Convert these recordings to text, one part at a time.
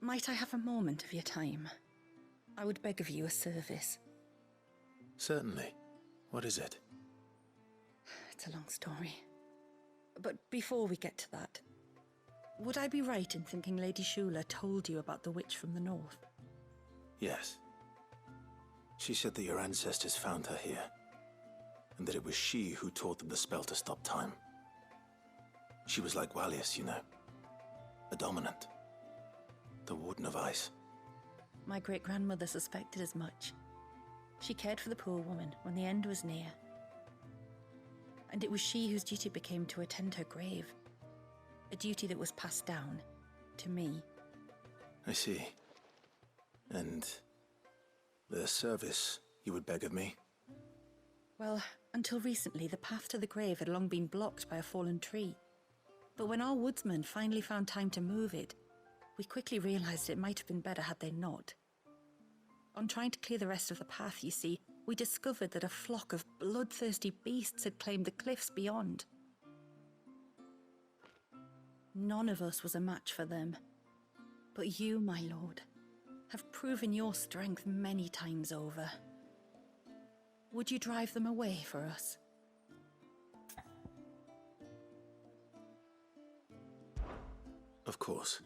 Might I have a moment of your time? I would beg of you a service. Certainly. What is it? It's a long story. But before we get to that, would I be right in thinking Lady Shula told you about the witch from the north? Yes. She said that your ancestors found her here, and that it was she who taught them the spell to stop time. She was like Wallius, you know. A dominant. The Warden of Ice. My great-grandmother suspected as much. She cared for the poor woman when the end was near. And it was she whose duty became to attend her grave. A duty that was passed down to me. I see. And the service you would beg of me? Well, until recently, the path to the grave had long been blocked by a fallen tree. But when our woodsmen finally found time to move it, we quickly realized it might have been better had they not. On trying to clear the rest of the path, you see, we discovered that a flock of bloodthirsty beasts had claimed the cliffs beyond. None of us was a match for them. But you, my lord, have proven your strength many times over. Would you drive them away for us? Of course.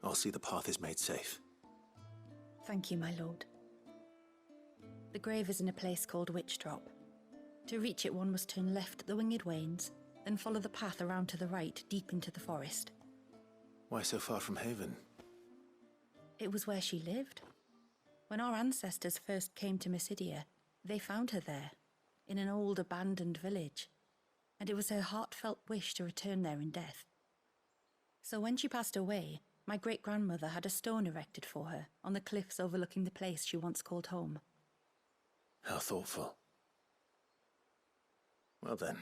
I'll see the path is made safe. Thank you, my lord. The grave is in a place called Witch Drop. To reach it, one must turn left at the Winged Wains, then follow the path around to the right, deep into the forest. Why so far from Haven? It was where she lived. When our ancestors first came to Mysidia, they found her there, in an old abandoned village, and it was her heartfelt wish to return there in death. So when she passed away, my great-grandmother had a stone erected for her on the cliffs overlooking the place she once called home. How thoughtful. Well then,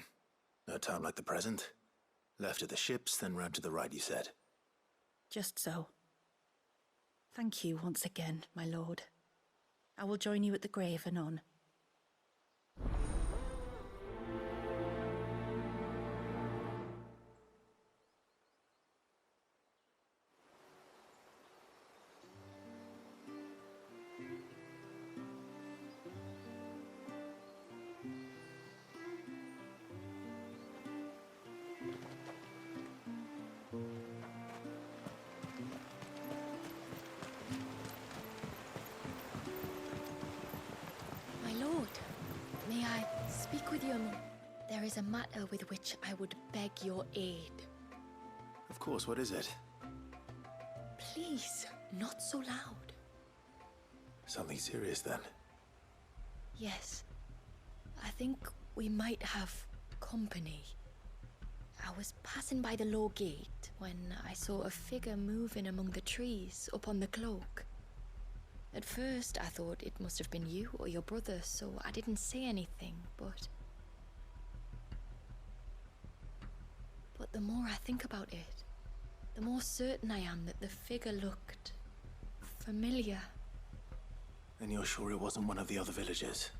no time like the present. Left at the ships, then round to the right, you said. Just so. Thank you once again, my lord. I will join you at the grave anon. My lord, may I speak with you a moment? There is a matter with which I would beg your aid. Of course, what is it? Please, not so loud. Something serious then. Yes, I think we might have company. I was passing by the low gate when I saw a figure moving among the trees up on the cloak. At first, I thought it must have been you or your brother, so I didn't say anything, but the more I think about it, the more certain I am that the figure looked familiar. And you're sure it wasn't one of the other villagers?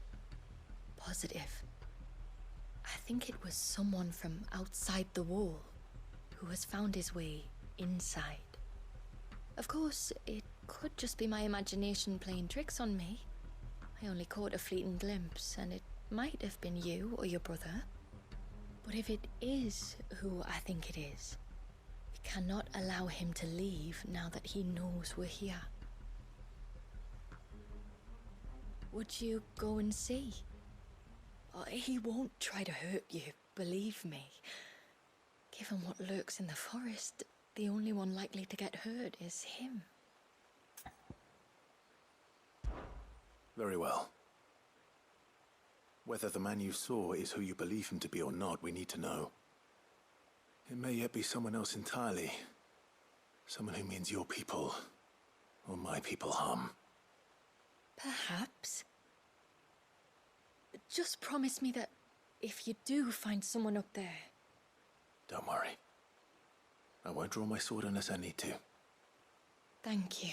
Positive. I think it was someone from outside the wall who has found his way inside. Of course, it could just be my imagination playing tricks on me. I only caught a fleeting glimpse, and it might have been you or your brother. But if it is who I think it is, we cannot allow him to leave now that he knows we're here. Would you go and see? He won't try to hurt you, believe me. Given what lurks in the forest, the only one likely to get hurt is him. Very well. Whether the man you saw is who you believe him to be or not, we need to know. It may yet be someone else entirely. Someone who means your people, or my people, harm. Perhaps. Just promise me that if you do find someone up there... Don't worry. I won't draw my sword unless I need to. Thank you.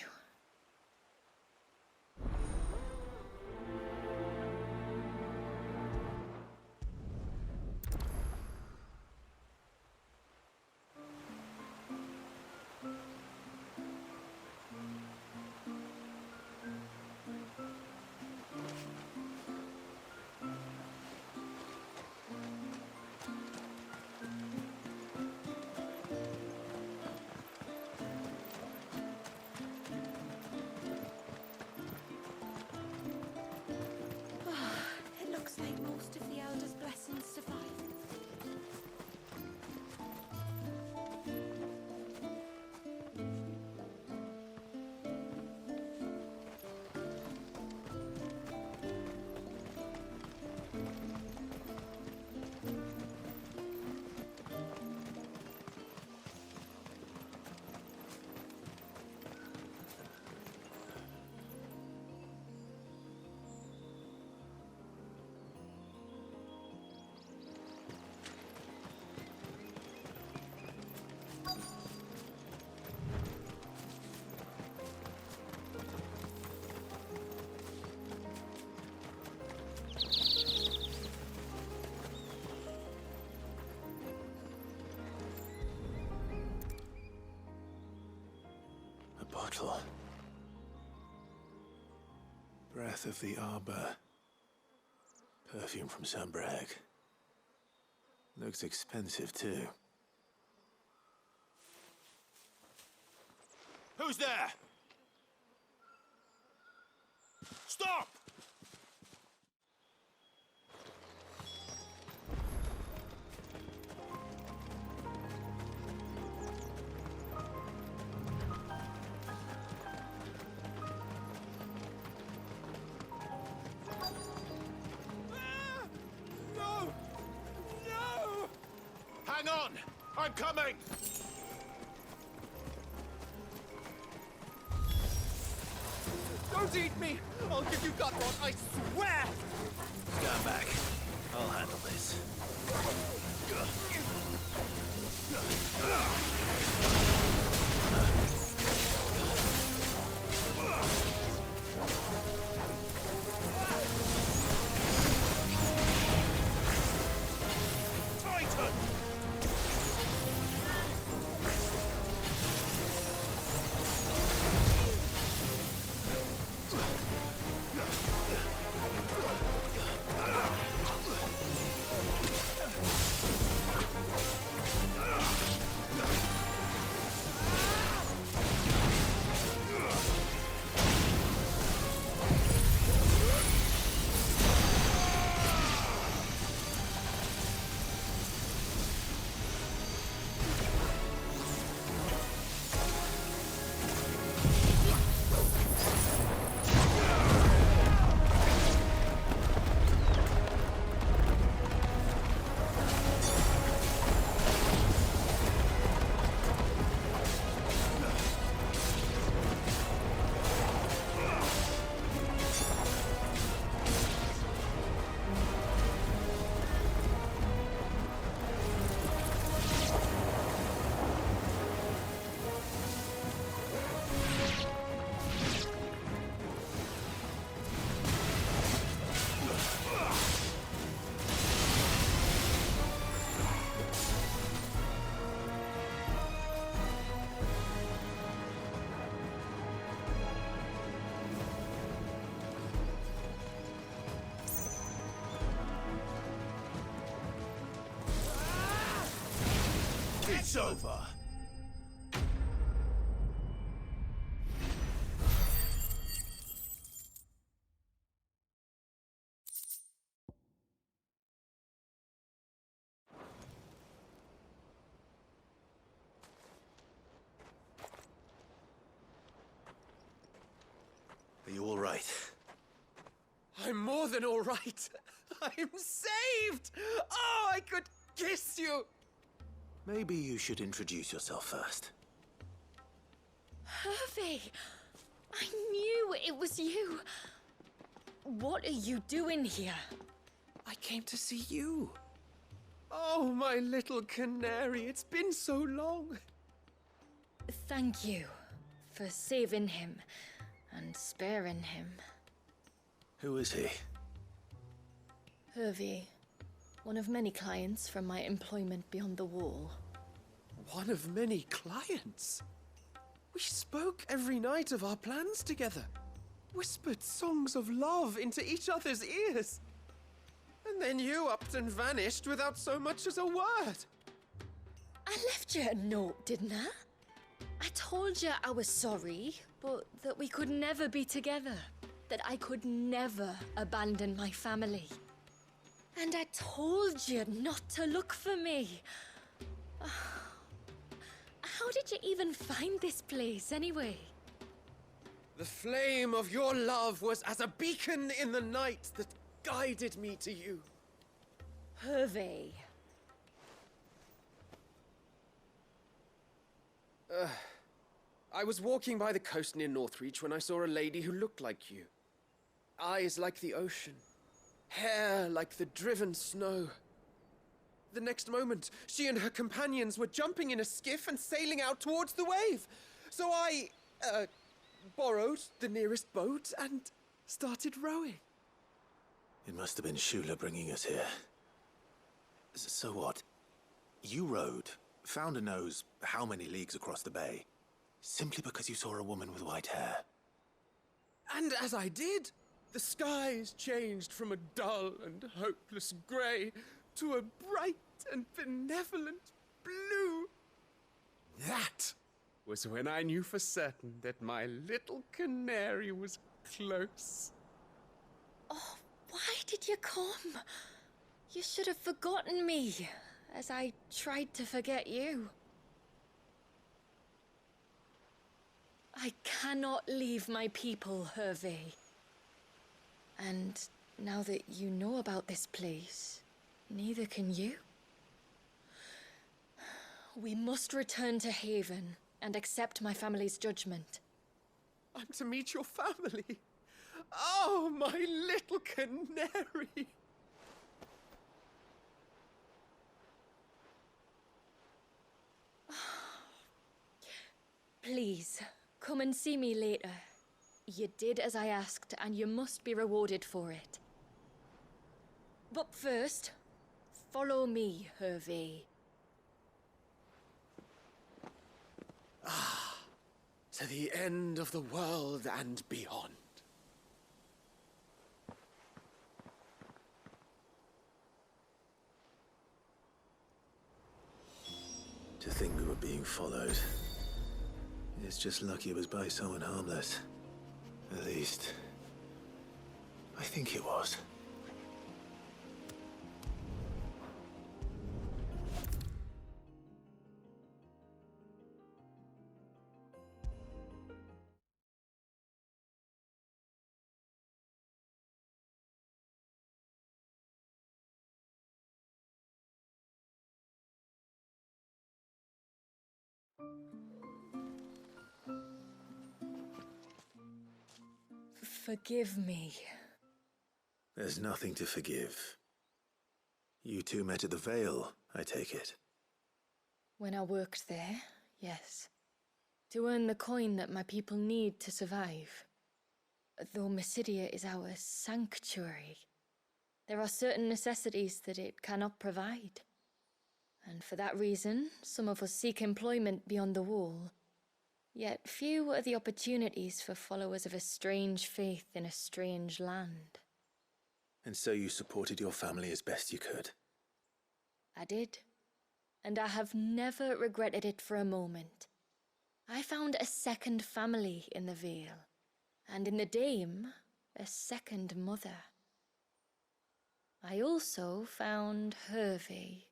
bottle. Breath of the Arbor. Perfume from Sambrag. Looks expensive, too. Who's there? Stop! No! No! Hang on! I'm coming! Don't eat me! I'll give you gut rot, I swear! Stand back. I'll handle this. Titan! It's over. Are you all right? I'm more than all right. I'm saved! Oh, I could kiss you! Maybe you should introduce yourself first. Hervey! I knew it was you. What are you doing here? I came to see you. Oh, my little canary, it's been so long. Thank you for saving him and sparing him. Who is he? Hervey, one of many clients from my employment beyond the wall. One of many clients? We spoke every night of our plans together. Whispered songs of love into each other's ears. And then you upped and vanished without so much as a word. I left you a note, didn't I? I told you I was sorry, but that we could never be together. That I could never abandon my family. And I told you not to look for me. How did you even find this place, anyway? The flame of your love was as a beacon in the night that guided me to you. Hervey. I was walking by the coast near Northreach when I saw a lady who looked like you. Eyes like the ocean. Hair like the driven snow. The next moment, she and her companions were jumping in a skiff and sailing out towards the wave. So I, borrowed the nearest boat and started rowing. It must have been Shula bringing us here. So what? You rowed, Founder knows how many leagues across the bay, Simply because you saw a woman with white hair. And as I did, the skies changed from a dull and hopeless grey to a bright and benevolent blue. That was when I knew for certain that my little canary was close. Oh, why did you come? You should have forgotten me, as I tried to forget you. I cannot leave my people, Hervé. And now that you know about this place, neither can you. We must return to Haven and accept my family's judgment. I'm to meet your family. Oh, my little canary. Please, come and see me later. You did as I asked, and you must be rewarded for it. But first, follow me, Hervé. To the end of the world and beyond. To think we were being followed. It's just lucky it was by someone harmless. At least, I think it was. Forgive me. There's nothing to forgive. You two met at the Vale, I take it. When I worked there, yes. To earn the coin that my people need to survive. Though Mysidia is our sanctuary, there are certain necessities that it cannot provide. And for that reason, some of us seek employment beyond the wall. Yet few are the opportunities for followers of a strange faith in a strange land. And so you supported your family as best you could? I did. And I have never regretted it for a moment. I found a second family in the Vale. And in the Dame, a second mother. I also found Hervé.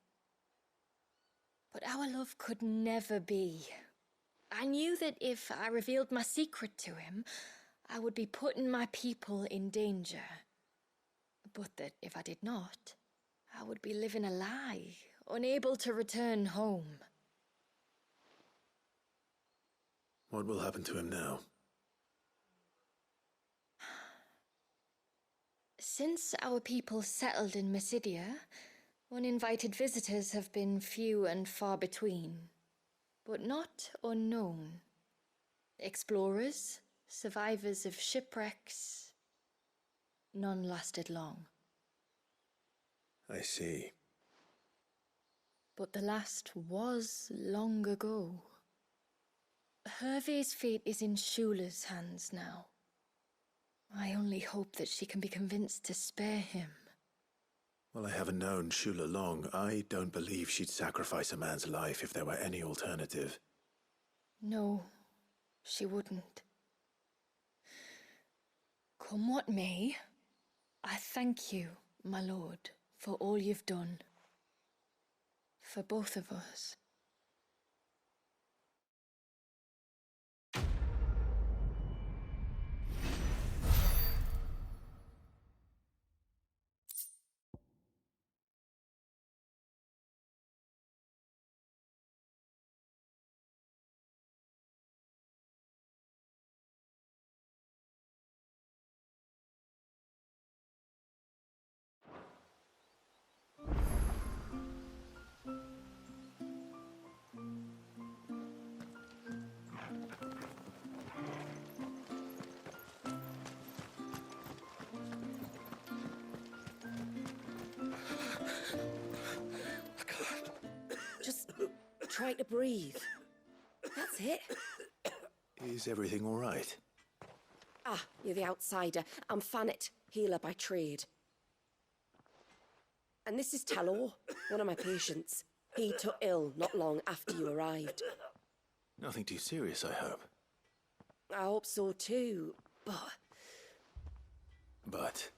But our love could never be. I knew that if I revealed my secret to him, I would be putting my people in danger. But that if I did not, I would be living a lie, unable to return home. What will happen to him now? Since our people settled in Mysidia, uninvited visitors have been few and far between, but not unknown. Explorers, survivors of shipwrecks, none lasted long. I see. But the last was long ago. Hervé's fate is in Shula's hands now. I only hope that she can be convinced to spare him. Well, I haven't known Shula long. I don't believe she'd sacrifice a man's life if there were any alternative. No, she wouldn't. Come what may, I thank you, my lord, for all you've done. For both of us. Just try to breathe. That's it. Is everything all right? Ah, you're the outsider. I'm Fannet, healer by trade. And this is Talor, one of my patients. He took ill not long after you arrived. Nothing too serious, I hope. I hope so too, but... But...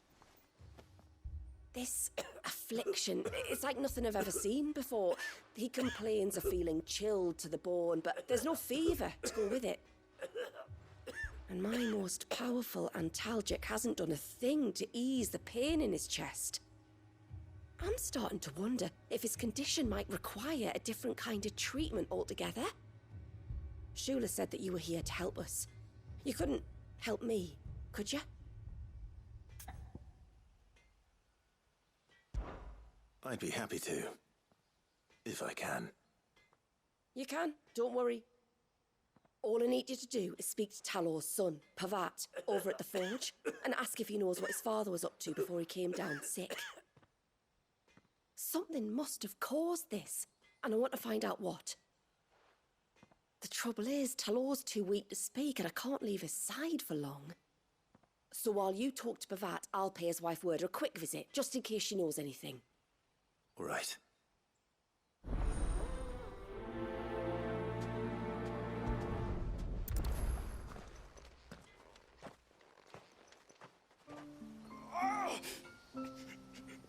This affliction, it's like nothing I've ever seen before. He complains of feeling chilled to the bone, but there's no fever to go with it. And my most powerful antalgic hasn't done a thing to ease the pain in his chest. I'm starting to wonder if his condition might require a different kind of treatment altogether. Shula said that you were here to help us. You couldn't help me, could you? I'd be happy to. If I can. You can, don't worry. All I need you to do is speak to Talor's son, Pavat, over at the forge, and ask if he knows what his father was up to before he came down sick. Something must have caused this, and I want to find out what. The trouble is, Talor's too weak to speak, and I can't leave his side for long. So while you talk to Pavat, I'll pay his wife word a quick visit, just in case she knows anything. All right.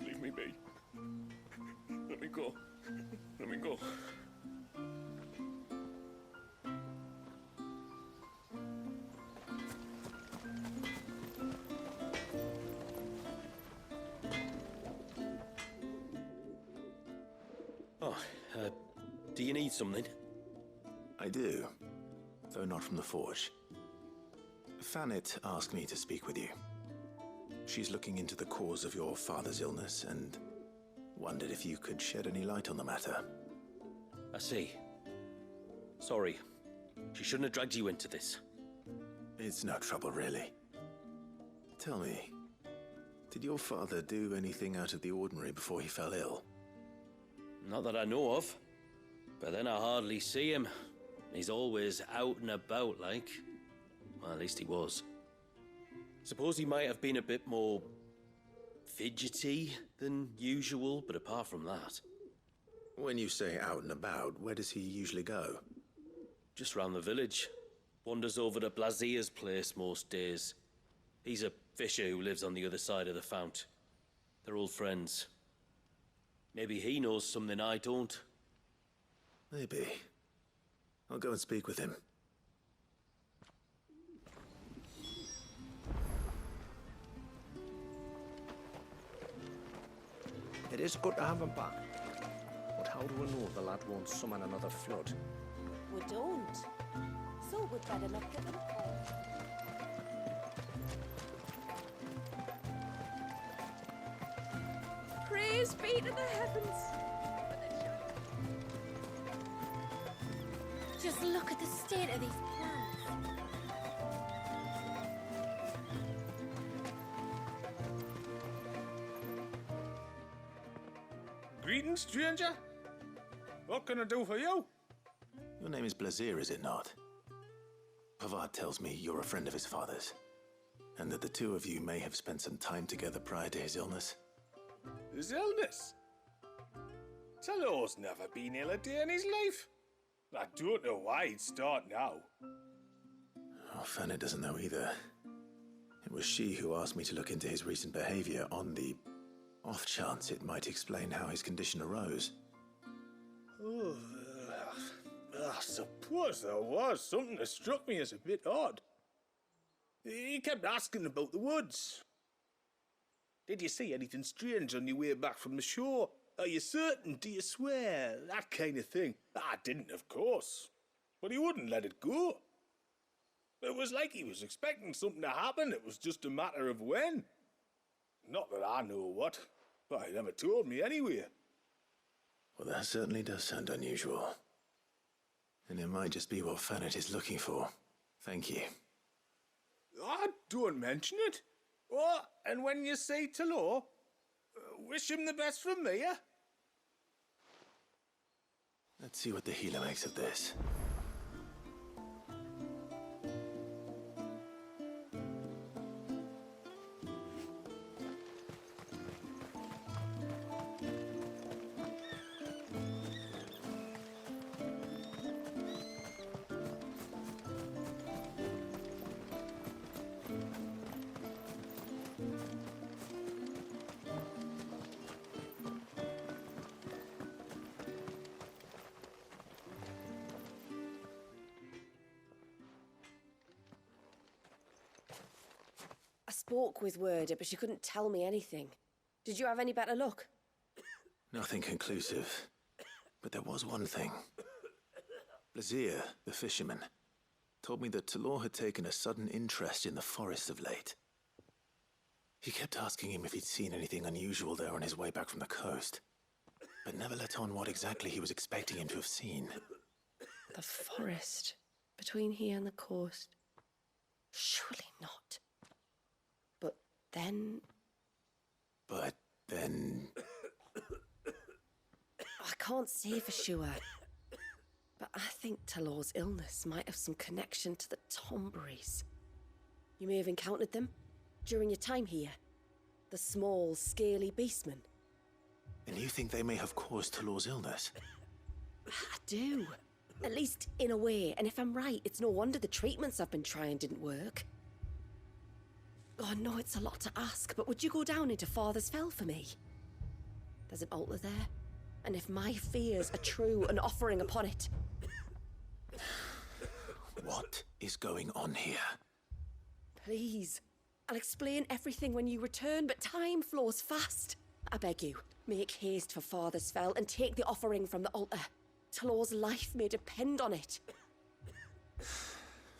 Leave me be. Let me go. Let me go. Do you need something? I do, though not from the forge. Fannet asked me to speak with you. She's looking into the cause of your father's illness and wondered if you could shed any light on the matter. I see. Sorry. She shouldn't have dragged you into this. It's no trouble, really. Tell me, did your father do anything out of the ordinary before he fell ill? Not that I know of. But then I hardly see him. He's always out and about, like. Well, at least he was. Suppose he might have been a bit more fidgety than usual, but apart from that... When you say out and about, where does he usually go? Just round the village. Wanders over to Blazier's place most days. He's a fisher who lives on the other side of the fount. They're old friends. Maybe he knows something I don't. Maybe. I'll go and speak with him. It is good to have him back. But how do we know the lad won't summon another flood? We don't. So we'd better not get them caught. Praise be to the heavens! Just look at the state of these plants. Greetings, stranger. What can I do for you? Your name is Blazier, is it not? Pavad tells me you're a friend of his father's, and that the two of you may have spent some time together prior to his illness. His illness? Talor's never been ill a day in his life. I don't know why he'd start now. Oh, Fanny doesn't know either. It was she who asked me to look into his recent behavior on the off chance it might explain how his condition arose. Oh, I suppose there was something that struck me as a bit odd. He kept asking about the woods. Did you see anything strange on your way back from the shore? Are you certain? Do you swear? That kind of thing. I didn't, of course. But he wouldn't let it go. It was like he was expecting something to happen. It was just a matter of when. Not that I know what. But he never told me anyway. Well, that certainly does sound unusual. And it might just be what Fannet is looking for. Thank you. Ah, don't mention it. Oh, and when you say Talor, wish him the best from me, eh? Let's see what the healer makes of this. spoke with Werder, but she couldn't tell me anything. Did you have any better luck? Nothing conclusive. But there was one thing. Blazir, the fisherman, told me that Talor had taken a sudden interest in the forest of late. He kept asking him if he'd seen anything unusual there on his way back from the coast, but never let on what exactly he was expecting him to have seen. The forest. Between here and the coast. Surely not. But then... I can't say for sure. But I think Talor's illness might have some connection to the Tomberries. You may have encountered them during your time here. The small, scaly beastmen. And you think they may have caused Talor's illness? I do. At least in a way. And if I'm right, it's no wonder the treatments I've been trying didn't work. Oh, I know it's a lot to ask, but would you go down into Father's Fell for me? There's an altar there. And if my fears are true, an offering upon it. What is going on here? Please. I'll explain everything when you return, but time flows fast. I beg you, make haste for Father's Fell and take the offering from the altar. Talor's life may depend on it.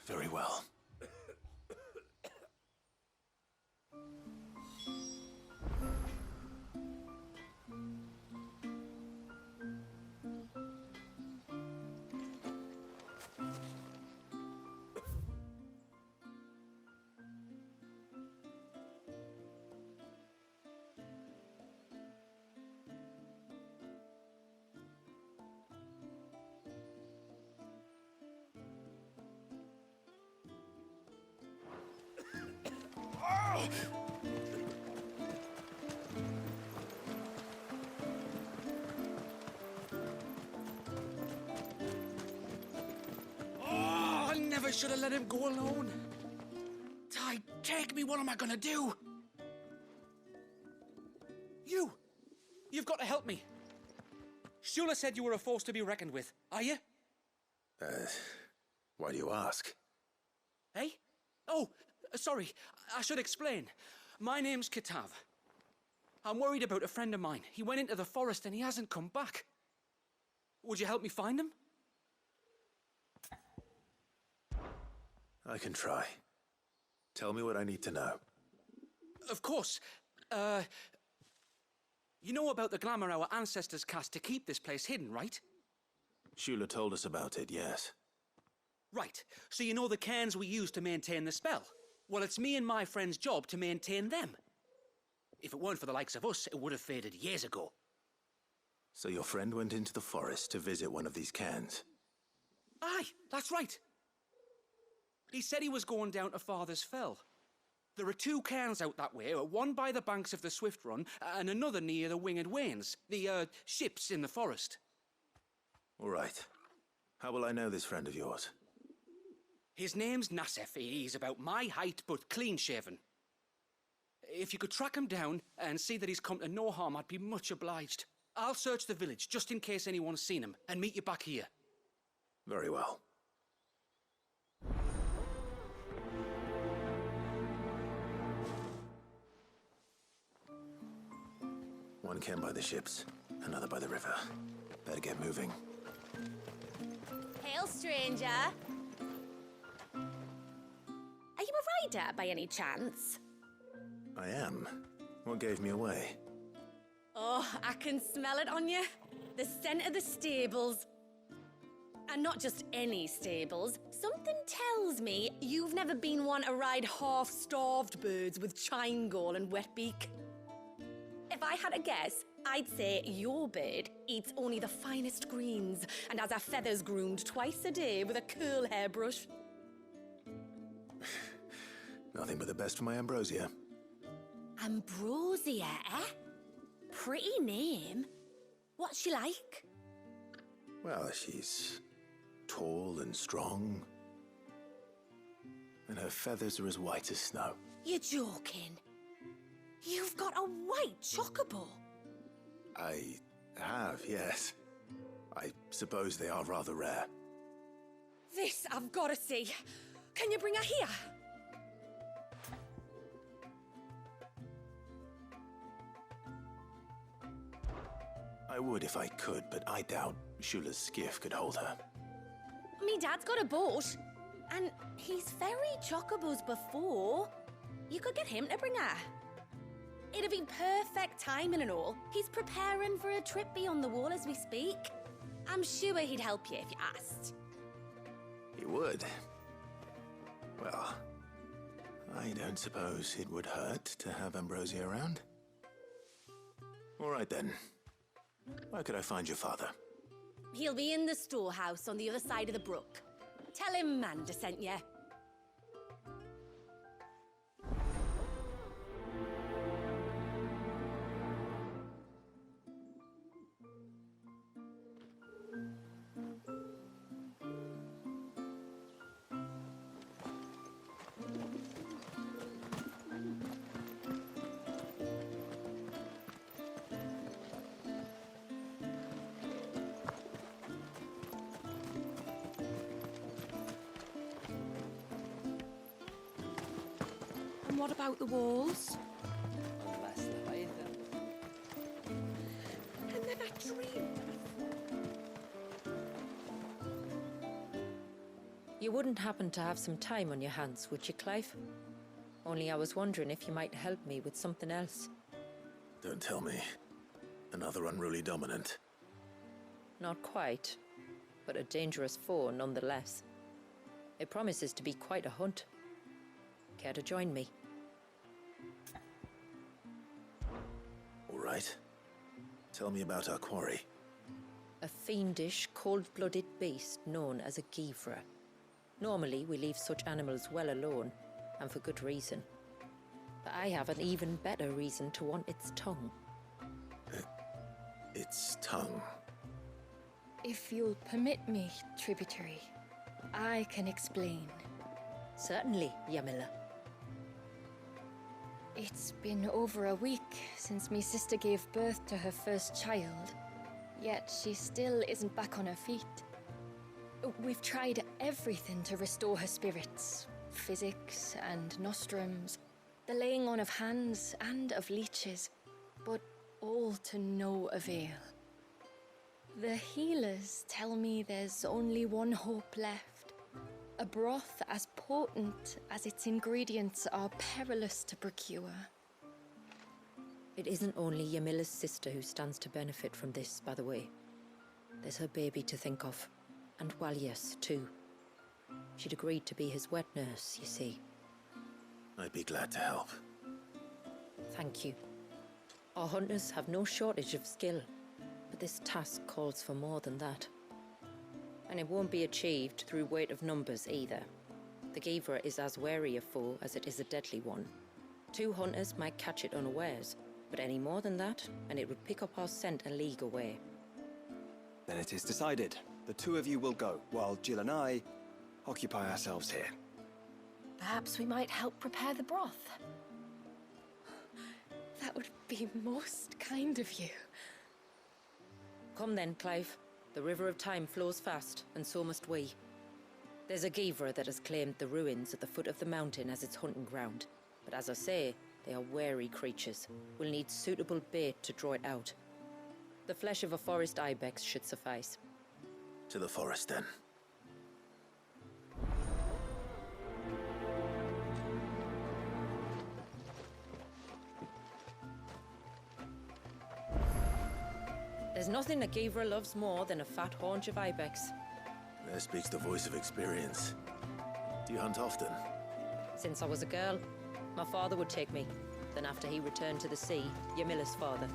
Very well. I never should have let him go alone. Ty, take me. What am I gonna do? You've got to help me. Shula said you were a force to be reckoned with. Are you? Why do you ask? Hey? Oh, sorry. I should explain. My name's Kitav. I'm worried about a friend of mine. He went into the forest and he hasn't come back. Would you help me find him? I can try. Tell me what I need to know. Of course. You know about the glamour our ancestors cast to keep this place hidden, right? Shula told us about it, yes. Right. So you know the cairns we use to maintain the spell? Well, it's me and my friend's job to maintain them. If it weren't for the likes of us, it would have faded years ago. So your friend went into the forest to visit one of these cairns? Aye, that's right. He said he was going down to Father's Fell. There are two cairns out that way, one by the banks of the Swift Run, and another near the Winged Wains, the, ships in the forest. All right. How will I know this friend of yours? His name's Nassef. He's about my height, but clean-shaven. If you could track him down and see that he's come to no harm, I'd be much obliged. I'll search the village, just in case anyone's seen him, and meet you back here. Very well. One cairn by the ships, another by the river. Better get moving. Hail, stranger. Are you a rider by any chance? I am. What gave me away? Oh, I can smell it on you. The scent of the stables. And not just any stables. Something tells me you've never been one to ride half-starved birds with chine-gall and wet beak. If I had a guess, I'd say your bird eats only the finest greens and has her feathers groomed twice a day with a curl hairbrush. Nothing but the best for my ambrosia. Ambrosia, eh? Pretty name. What's she like? Well, she's tall and strong. And her feathers are as white as snow. You're joking. You've got a white chocobo. I have, yes. I suppose they are rather rare. This I've got to see. Can you bring her here? I would if I could, but I doubt Shula's skiff could hold her. Me dad's got a boat, and he's ferried chocobos before. You could get him to bring her. It'd be perfect timing and all. He's preparing for a trip beyond the wall as we speak. I'm sure he'd help you if you asked. He would. Well, I don't suppose it would hurt to have Ambrosia around. All right then. Where could I find your father? He'll be in the storehouse on the other side of the brook. Tell him Manda sent you. And what about the walls? Unless the Hytham. And then I dreamed. You wouldn't happen to have some time on your hands, would you, Clive? Only I was wondering if you might help me with something else. Don't tell me. Another unruly dominant. Not quite, but a dangerous foe nonetheless. It promises to be quite a hunt. Care to join me? All right. Tell me about our quarry. A fiendish, cold-blooded beast known as a Givra. Normally, we leave such animals well alone, and for good reason. But I have an even better reason to want its tongue. Its tongue. If you'll permit me, tributary, I can explain. Certainly, Yamila. It's been over a week since me sister gave birth to her first child, yet she still isn't back on her feet. We've tried everything to restore her spirits, physics and nostrums, the laying on of hands and of leeches, but all to no avail. The healers tell me there's only one hope left. A broth as potent as its ingredients are perilous to procure. It isn't only Yamila's sister who stands to benefit from this, by the way. There's her baby to think of, and Walias, too. She'd agreed to be his wet nurse, you see. I'd be glad to help. Thank you. Our hunters have no shortage of skill, but this task calls for more than that. And it won't be achieved through weight of numbers either. The Givra is as wary a foe as it is a deadly one. 2 hunters might catch it unawares, but any more than that, and it would pick up our scent a league away. Then it is decided. The 2 of you will go, while Jill and I occupy ourselves here. Perhaps we might help prepare the broth. That would be most kind of you. Come then, Clive. The river of time flows fast, and so must we. There's a Givra that has claimed the ruins at the foot of the mountain as its hunting ground. But as I say, they are wary creatures. We'll need suitable bait to draw it out. The flesh of a forest ibex should suffice. To the forest, then. There's nothing a Givra loves more than a fat haunch of ibex. There speaks the voice of experience. Do you hunt often? Since I was a girl, my father would take me. Then after he returned to the sea, Yamila's father.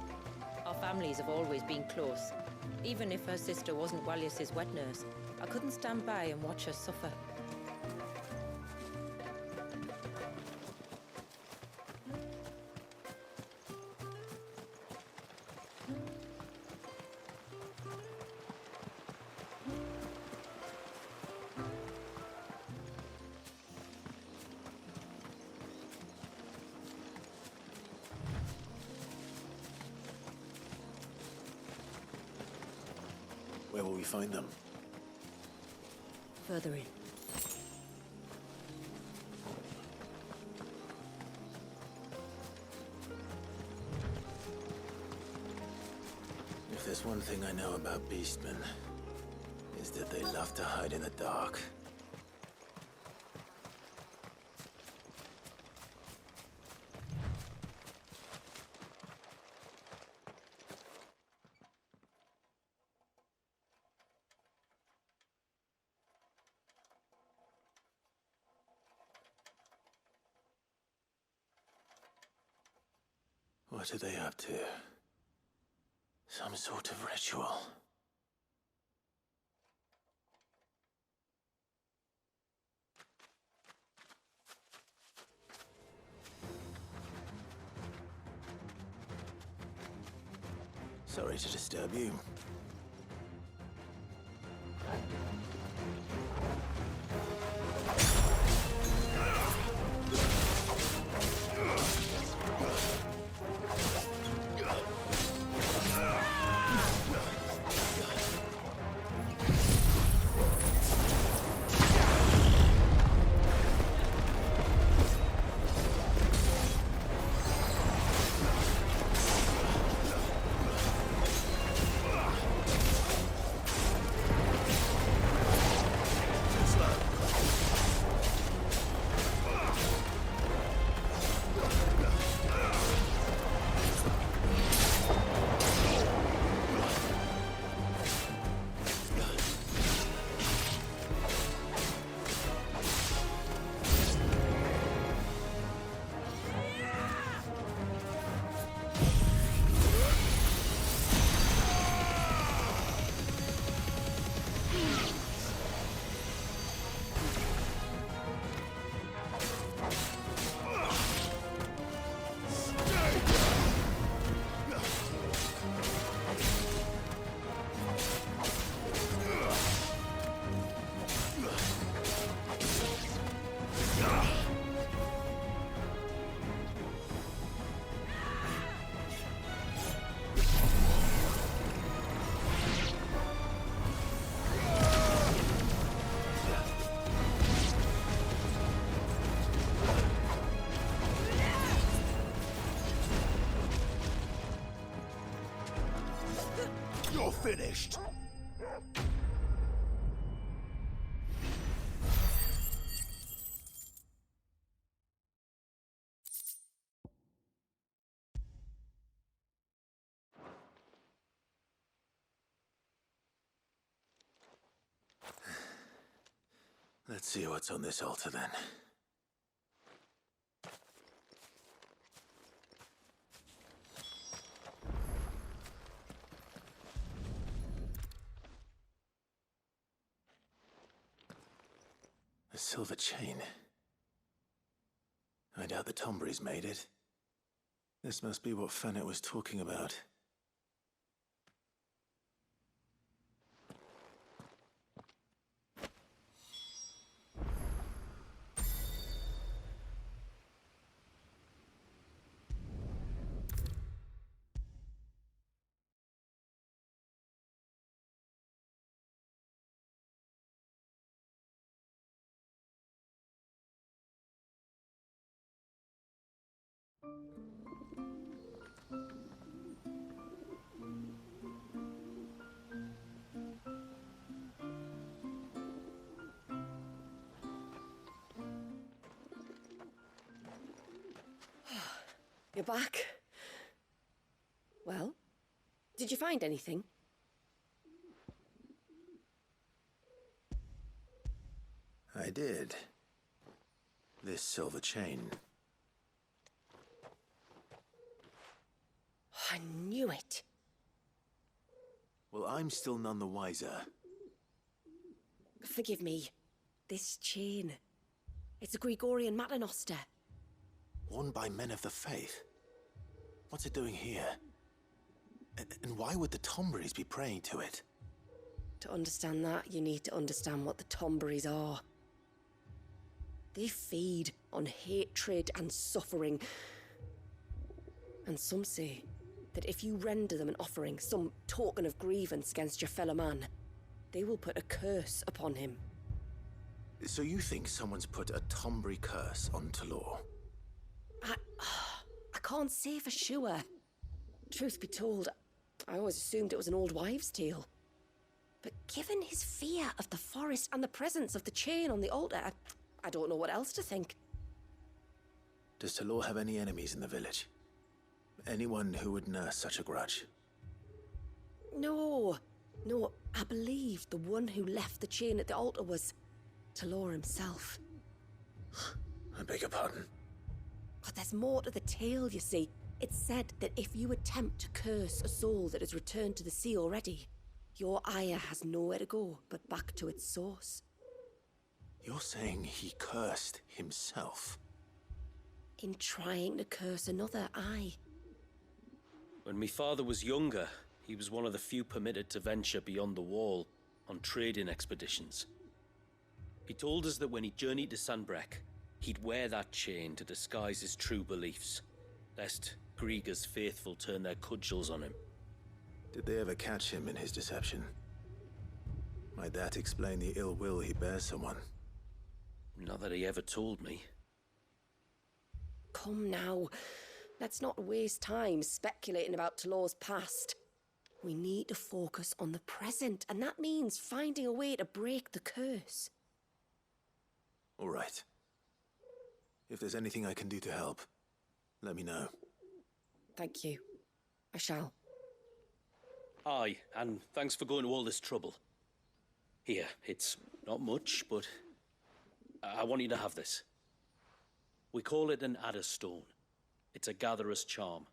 Our families have always been close. Even if her sister wasn't Walias's wet nurse, I couldn't stand by and watch her suffer. Where will we find them? Further in. If If there's one thing I know about beastmen, is that they love to hide in the dark. What are they up to? Some sort of ritual. Sorry to disturb you. You're finished! Let's see what's on this altar then. A silver chain. I doubt the Tombury's made it. This must be what Fennec was talking about. You're back. Well, did you find anything? I did. This silver chain. I knew it. Well, I'm still none the wiser. Forgive me. This chain. It's a Gregorian Maternoster. Worn by men of the faith. What's it doing here? And why would the Tomburys be praying to it? To understand that, you need to understand what the Tomburys are. They feed on hatred and suffering. And some say that if you render them an offering, some token of grievance against your fellow man, they will put a curse upon him. So you think someone's put a Tombury curse on Talor? I can't say for sure. Truth be told, I always assumed it was an old wives' tale. But given his fear of the forest and the presence of the chain on the altar, I don't know what else to think. Does Talor have any enemies in the village? Anyone who would nurse such a grudge? No, I believe the one who left the chain at the altar was Talor himself. I beg your pardon? But there's more to the tale, you see. It's said that if you attempt to curse a soul that has returned to the sea already, your ire has nowhere to go but back to its source. You're saying he cursed himself? In trying to curse another, aye. When my father was younger, he was one of the few permitted to venture beyond the wall on trading expeditions. He told us that when he journeyed to Sanbreque, he'd wear that chain to disguise his true beliefs, lest Grieger's faithful turn their cudgels on him. Did they ever catch him in his deception? Might that explain the ill will he bears someone? Not that he ever told me. Come now, let's not waste time speculating about Talor's past. We need to focus on the present, and that means finding a way to break the curse. All right. If there's anything I can do to help, let me know. Thank you. I shall. Aye, and thanks for going to all this trouble. Here, it's not much, but I want you to have this. We call it an adder stone. It's a gatherer's charm.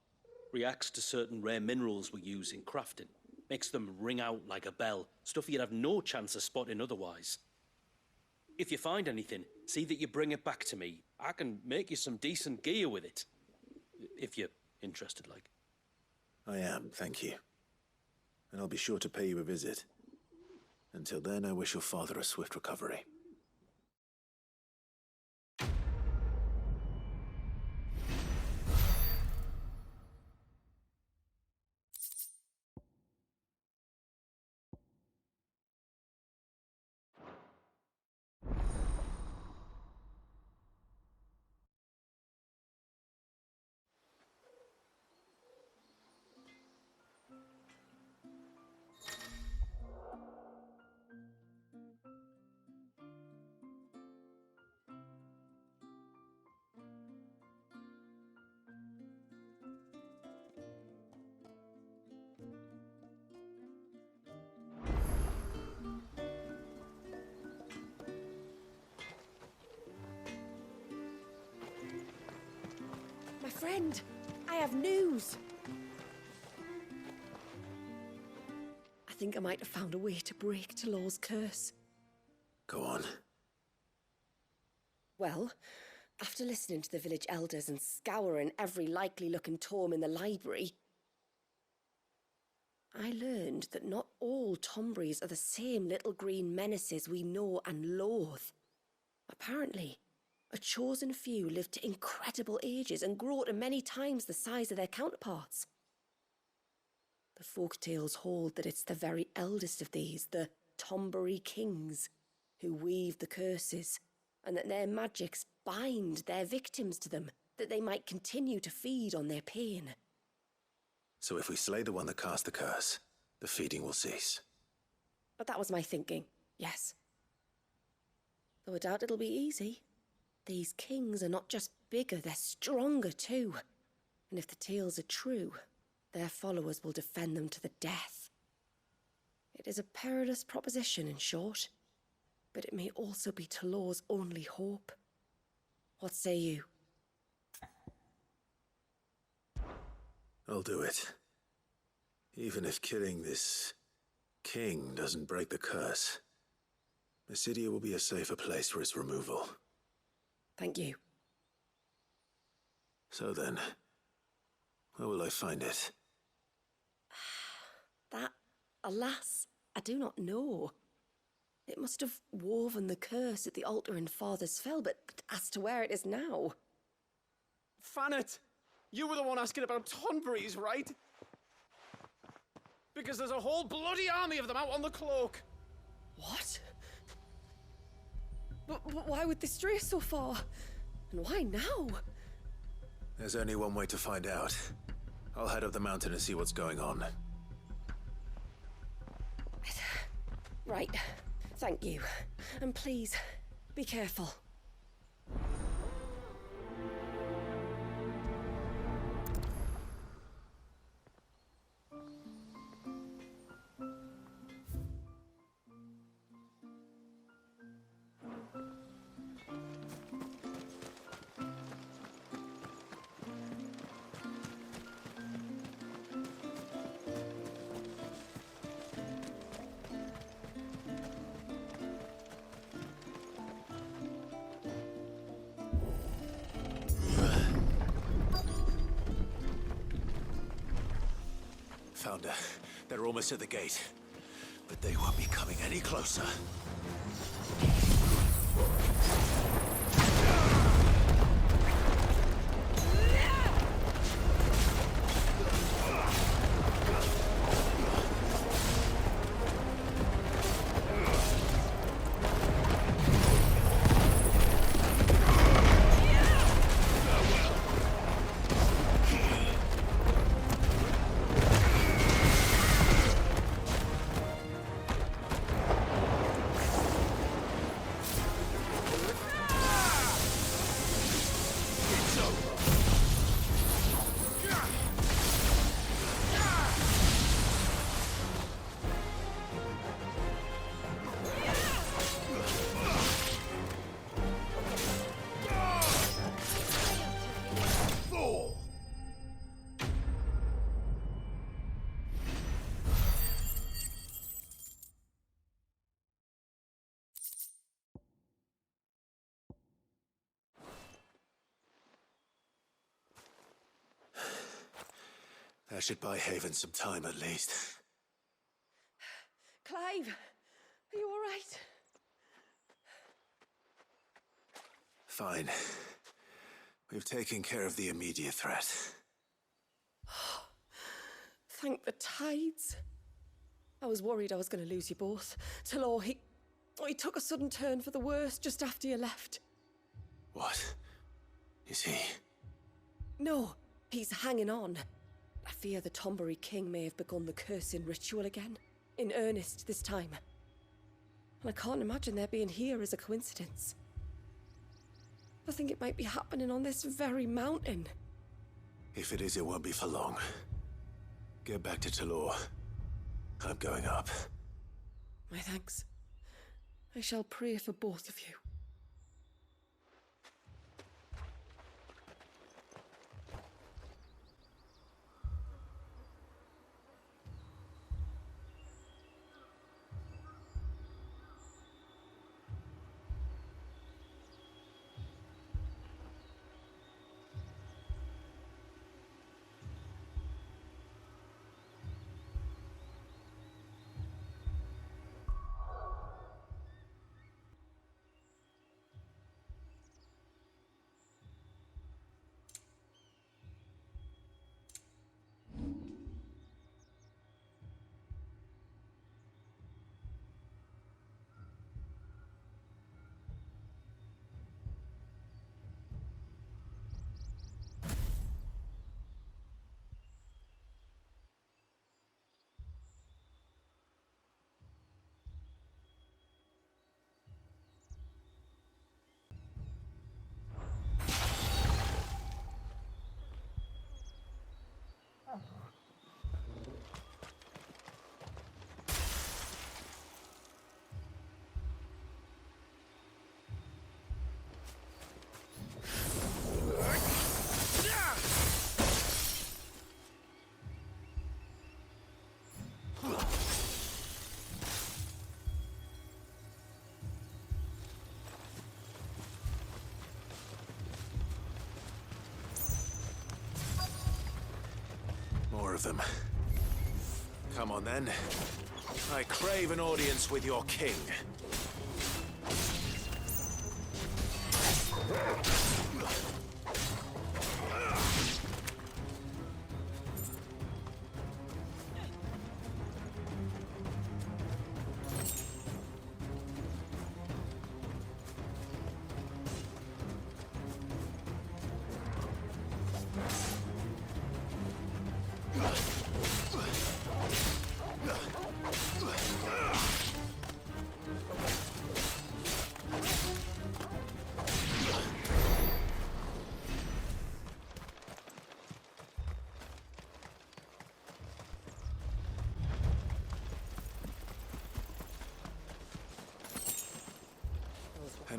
Reacts to certain rare minerals we use in crafting. Makes them ring out like a bell, stuff you'd have no chance of spotting otherwise. If you find anything, see that you bring it back to me. I can make you some decent gear with it. If you're interested, like. I am, thank you. And I'll be sure to pay you a visit. Until then, I wish your father a swift recovery. My friend, I have news. I think I might have found a way to break Talor's curse. Go on. Well, after listening to the village elders and scouring every likely-looking tome in the library, I learned that not all Tombries are the same little green menaces we know and loathe. Apparently, a chosen few live to incredible ages and grow to many times the size of their counterparts. The folktales hold that it's the very eldest of these, the Tombury kings, who weave the curses, and that their magics bind their victims to them, that they might continue to feed on their pain. So if we slay the one that cast the curse, the feeding will cease. But that was my thinking, yes. Though I doubt it'll be easy. These kings are not just bigger, they're stronger too. And if the tales are true, their followers will defend them to the death. It is a perilous proposition, in short, but it may also be Talor's only hope. What say you? I'll do it. Even if killing this king doesn't break the curse, Mysidia will be a safer place for its removal. Thank you. So then, where will I find it? That, alas, I do not know. It must have woven the curse at the altar in Father's Fell, but as to where it is now... Fanet, you were the one asking about Tonburies, right? Because there's a whole bloody army of them out on the cloak. What? But why would they stray so far? And why now? There's only one way to find out. I'll head up the mountain and see what's going on. Right. Thank you. And please, be careful. Found her. They're almost at the gate. But they won't be coming any closer. That should buy Haven some time at least. Clive, are you all right? Fine. We've taken care of the immediate threat. Thank the tides. I was worried I was going to lose you both. Talor, he took a sudden turn for the worse just after you left. What? Is he? No, he's hanging on. I fear the Tombury King may have begun the cursing ritual again. In earnest this time. And I can't imagine their being here as a coincidence. I think it might be happening on this very mountain. If it is, it won't be for long. Get back to Talor. I'm going up. My thanks. I shall pray for both of you. More of them. Come on, then. I crave an audience with your king.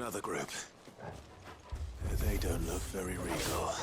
Another group. They don't look very regal.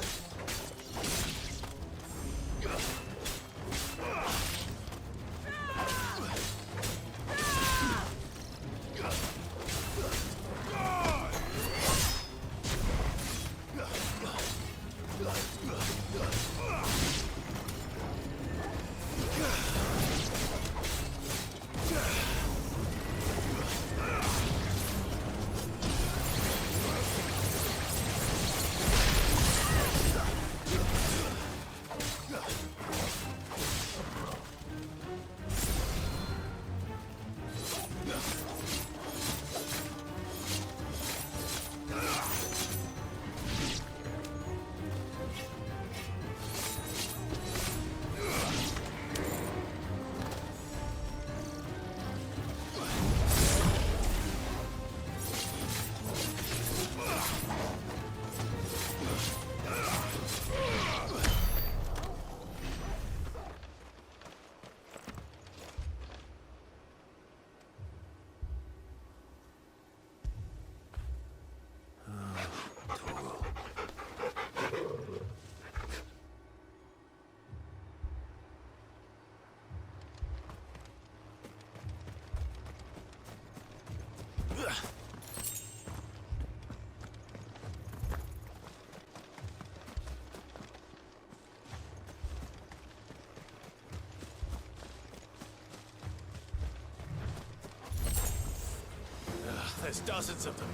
There's dozens of them.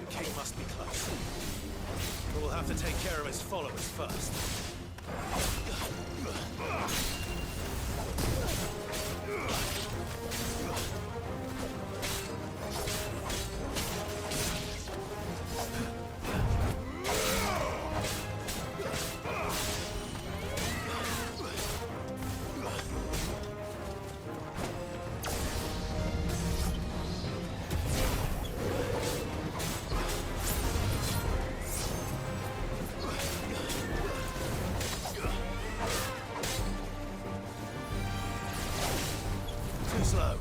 The king must be close. But we'll have to take care of his followers first. Too slow.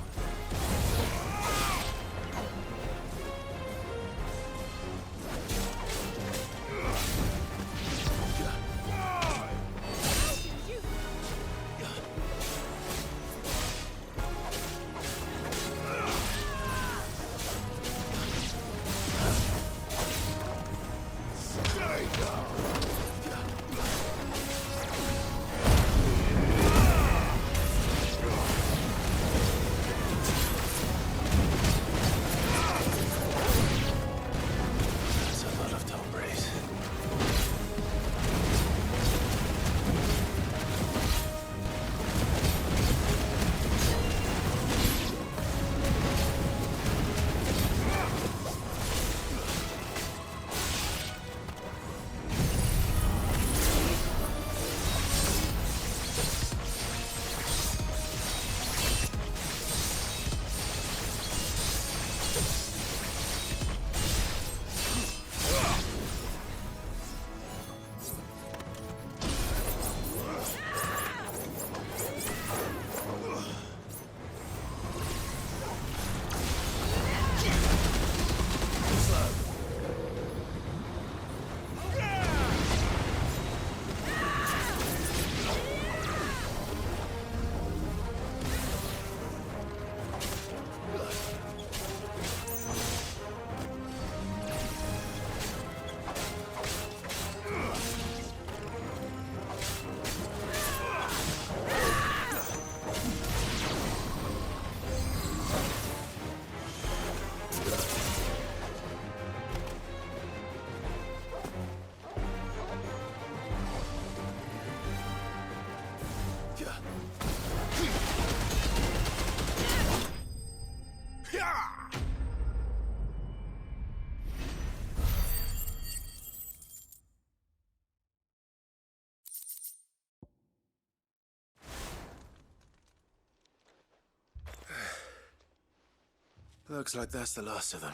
Looks like that's the last of them.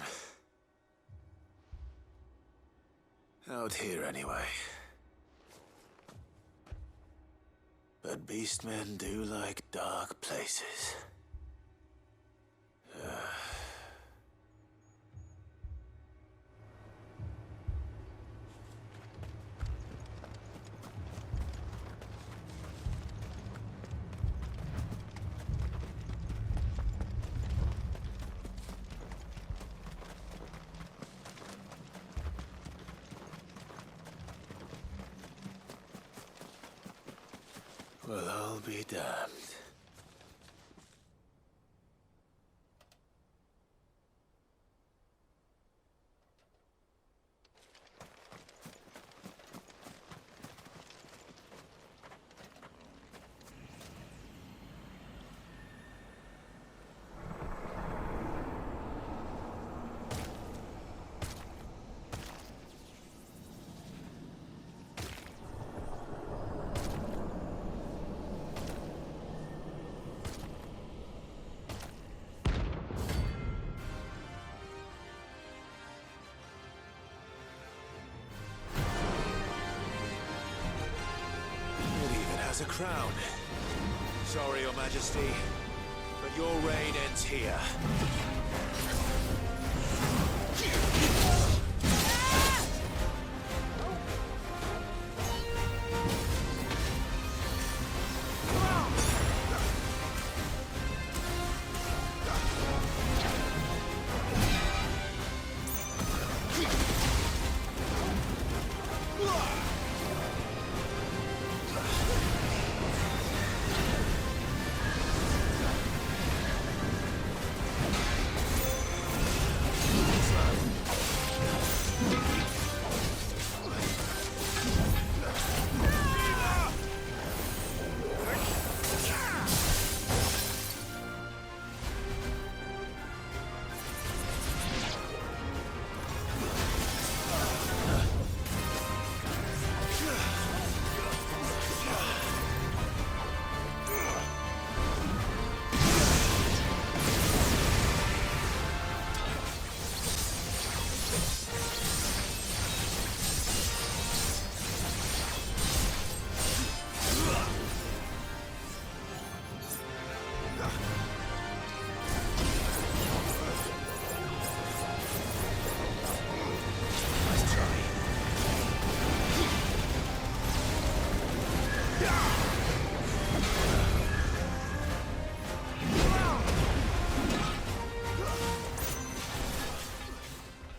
Out here, anyway. But beastmen do like dark places. Well, I'll be damned. A crown. Sorry, Your Majesty, but your reign ends here.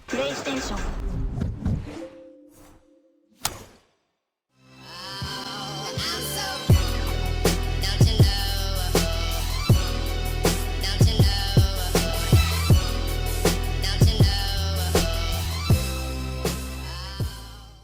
PlayStation